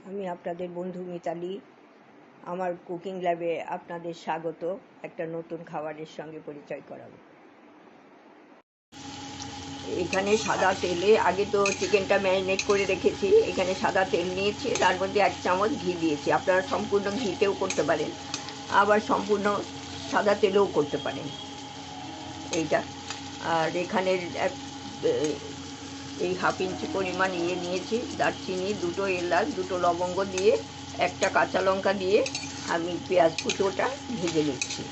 আমি আপনাদের বন্ধু মিতালি। আমার কুকিং ল্যাবে আপনাদের স্বাগত। একটা নতুন খাবারের সঙ্গে পরিচয় করাবো। এখানে সাদা তেলে আগে তো চিকেনটা ম্যারিনেট করে রেখেছি। এখানে সাদা তেল নিয়েছি, তার মধ্যে 1 চামচ ঘি দিয়েছি। আপনারা সম্পূর্ণ ঘিতেও করতে পারেন, আবার সম্পূর্ণ সাদা তেলেও করতে পারেন এইটা। আর এখানে এই 1/2 ইঞ্চি পরিমাণ নিয়েছি দারচিনি, 2টো এলাচ, 2টো লবঙ্গ দিয়ে, 1টা কাঁচা লঙ্কা দিয়ে আমি পেঁয়াজ কুচোটা ভেজে নিচ্ছি।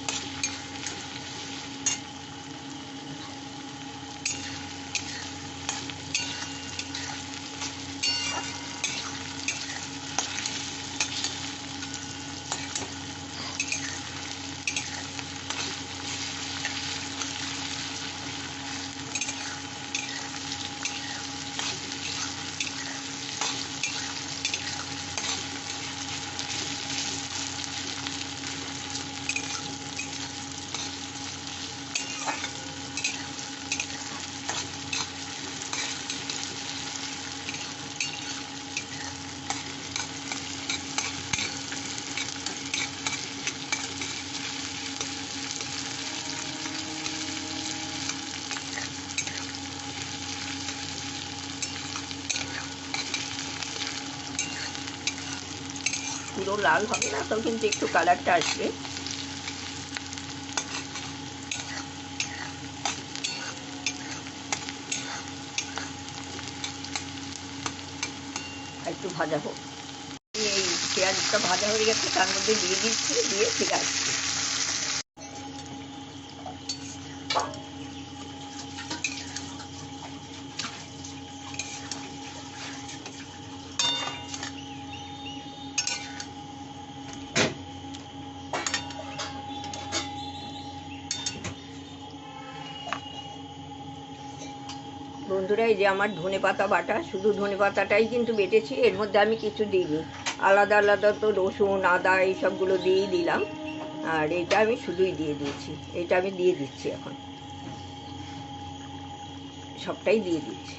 পুরো লাল হবে না, তো কিন্তু একটু কালারটা আসবে। একটু ভাজা হোক। এই পেঁয়াজটা ভাজা হয়ে গেছে, তার মধ্যে দিয়ে দিচ্ছি, দিয়ে ফিরে আসছি। বন্ধুরা, এই যে আমার ধনেপাতা বাটা, শুধু ধনেপাতাটাই কিন্তু বেটেছি, এর মধ্যে আমি কিছু দিইনি। আলাদা আলাদা তো রসুন, আদা এইসবগুলো দিয়েই দিলাম, আর এটা আমি শুধুই দিয়ে দিয়েছি। এটা আমি দিয়ে দিচ্ছি, এখন সবটাই দিয়ে দিচ্ছি।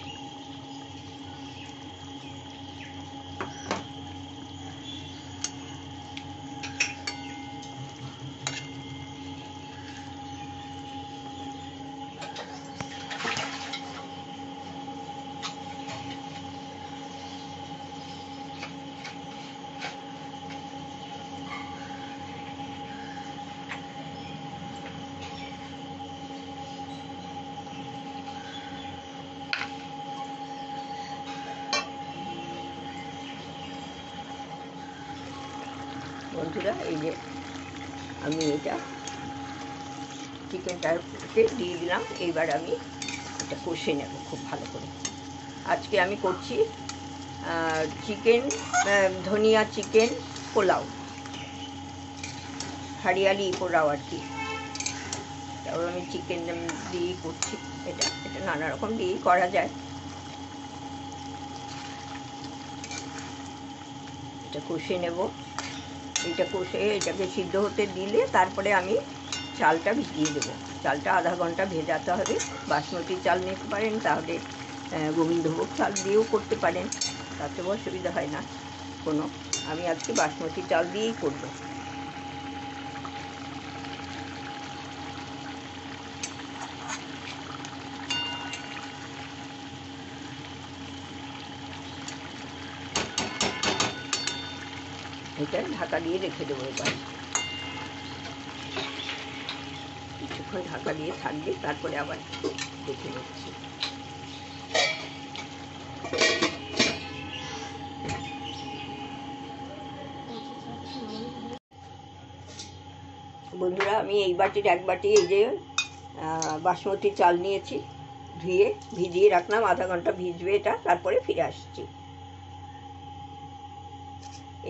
বন্ধুরা, এই যে আমি এটা চিকেনটাকে দিয়ে দিলাম। এইবার আমি এটা কষে নেব খুব ভালো করে। আজকে আমি করছি চিকেন ধনিয়া চিকেন পোলাও, হরিয়ালি পোলাও আর কি। তারপর আমি চিকেন দিয়েই করছি। এটা নানা রকম দিয়েই করা যায়। এটা কষে নেব। এটা কষে এটাকে সিদ্ধ হতে দিলে তারপরে আমি চালটা ভিজিয়ে দেবো। চালটা আধা ঘন্টা ভেজাতে হবে। বাসমতি চাল নিতে পারেন, তাহলে গোবিন্দভোগ চাল দিয়েও করতে পারেন, তাতেও অসুবিধা হয় না কোনো। আমি আজকে বাসমতি চাল দিয়েই করব। এটা ঢাকা দিয়ে রেখে দেবো। এবার কিছুক্ষণ ঢাকা দিয়ে থাকবে, তারপরে আবার দেখে নিচ্ছি। বন্ধুরা, আমি এই বাটির 1 বাটি এই যে বাসমতি চাল নিয়েছি, ধুয়ে ভিজিয়ে রাখলাম। আধা ঘন্টা ভিজবে এটা, তারপরে ফিরে আসছি।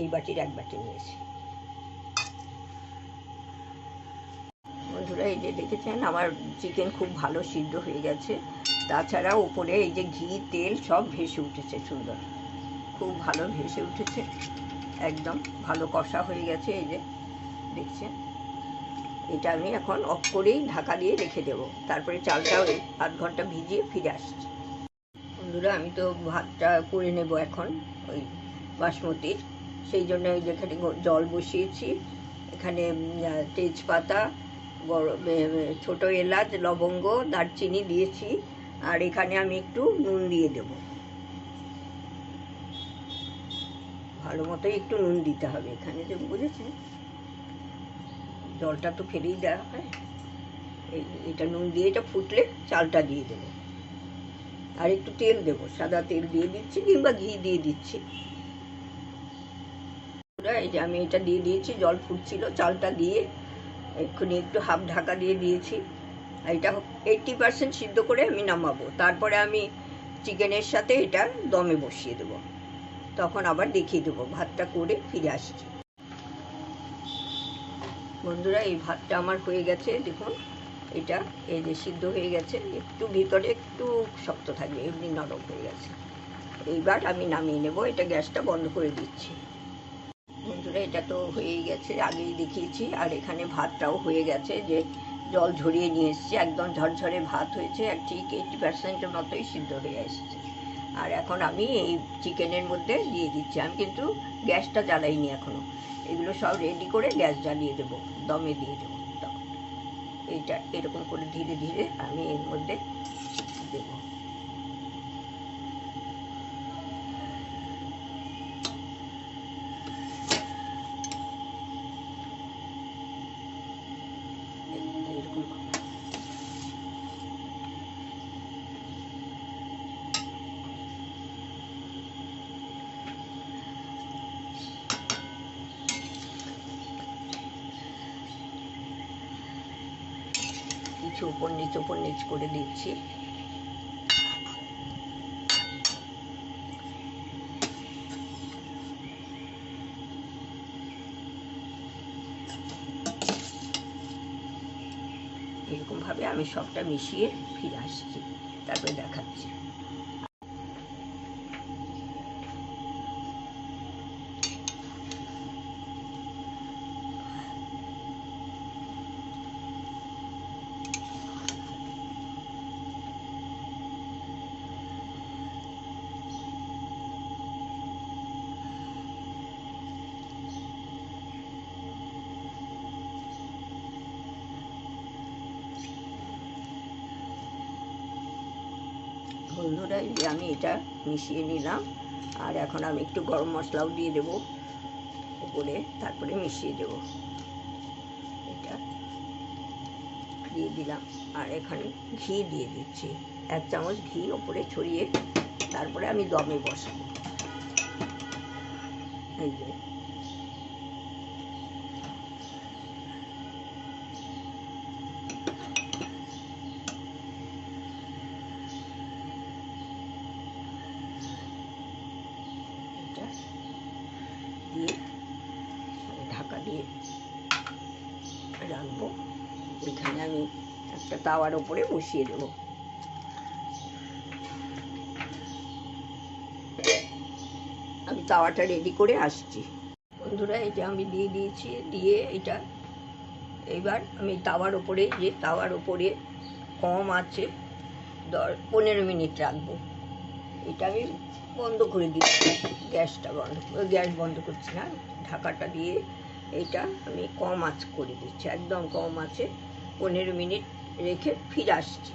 এই বাটির 1 বাটি নিয়েছি। বন্ধুরা, এই যে দেখেছেন আমার চিকেন খুব ভালো সিদ্ধ হয়ে গেছে। তাছাড়া উপরে এই যে ঘি তেল সব ভেসে উঠেছে, সুন্দর, খুব ভালো ভেসে উঠেছে, একদম ভালো কষা হয়ে গেছে। এই যে দেখছেন, এটা আমি এখন অফ করেই ঢাকা দিয়ে রেখে দেবো। তারপরে চালটা ওই আধ ঘন্টা ভিজিয়ে ফিরে আসছি। বন্ধুরা, আমি তো ভাতটা করে নেব এখন, ওই বাসমতির। সেই জন্য যেখানে জল বসিয়েছি, এখানে তেজপাতা, ছোট এলাচ, লবঙ্গ, দারচিনি দিয়েছি। আর এখানে আমি একটু নুন দিয়ে দেব, ভালো মতোই একটু নুন দিতে হবে এখানে, যে বুঝেছেন, জলটা তো ফেলেই দেওয়া হয়। এটা নুন দিয়ে এটা ফুটলে চালটা দিয়ে দেবো। আর একটু তেল দেবো, সাদা তেল দিয়ে দিচ্ছি কিংবা ঘি দিয়ে দিচ্ছি। এই যে আমি এটা দিয়ে দিয়েছি, জল ফুটছিল, চালটা দিয়ে এক্ষুনি একটু হাফ ঢাকা দিয়ে দিয়েছি। এটা 80% সিদ্ধ করে আমি নামাবো। তারপরে আমি চিকেনের সাথে এটা দমে বসিয়ে দেবো, তখন আবার দেখিয়ে দেবো। ভাতটা করে ফিরে আসছি। বন্ধুরা, এই ভাতটা আমার হয়ে গেছে, দেখুন এটা এই যে সিদ্ধ হয়ে গেছে, একটু ভিতরে একটু শক্ত থাকবে, এমনি নরম হয়ে গেছে। এইবার আমি নামিয়ে নেব, এটা গ্যাসটা বন্ধ করে দিচ্ছি। বন্ধুরা, এটা তো হয়েই গেছে, আগেই দেখিয়েছি। আর এখানে ভাতটাও হয়ে গেছে, যে জল ঝরিয়ে নিয়ে এসেছি, একদম ঝরঝরে ভাত হয়েছে, আর ঠিক 80%-এর মতোই সিদ্ধ হয়ে এসেছে। আর এখন আমি এই চিকেনের মধ্যে দিয়ে দিচ্ছি। আমি কিন্তু গ্যাসটা জ্বালাইনি এখনো, এগুলো সব রেডি করে গ্যাস জ্বালিয়ে দেবো, দমে দিয়ে দেবো। তখন এইটা এরকম করে ধীরে ধীরে আমি এর মধ্যে দেবো। এরকম কিছু উপর নিচ করে দিচ্ছি। এরকমভাবে আমি সবটা মিশিয়ে ফিরে আসছি, তারপরে দেখাচ্ছি। বন্ধুরা, এই যে আমি এটা মিশিয়ে নিলাম, আর এখন আমি একটু গরম মশলাও দিয়ে দেবো উপরে, তারপরে মিশিয়ে দেবো। এটা দিয়ে দিলাম, আর এখানে ঘি দিয়ে দিচ্ছি, 1 চামচ ঘি ওপরে ছড়িয়ে তারপরে আমি দমে বসাবো। এই যে দিয়ে ঢাকা দিয়ে রাখবো। এখানে আমি একটা তাওয়ার উপরে বসিয়ে দেবো। আমি তাওয়াটা রেডি করে আসছি। বন্ধুরা, এই যে আমি দিয়ে দিয়েছি, দিয়ে এটা এইবার আমি তাওয়ার উপরে কম আছে 15 মিনিট রাখবো। এটা আমি বন্ধ করে দিচ্ছি, গ্যাস বন্ধ করছি না, ঢাকাটা দিয়ে এটা আমি কম আঁচ করে দিচ্ছি, একদম কম আছে। 15 মিনিট রেখে ফিরে আসছি।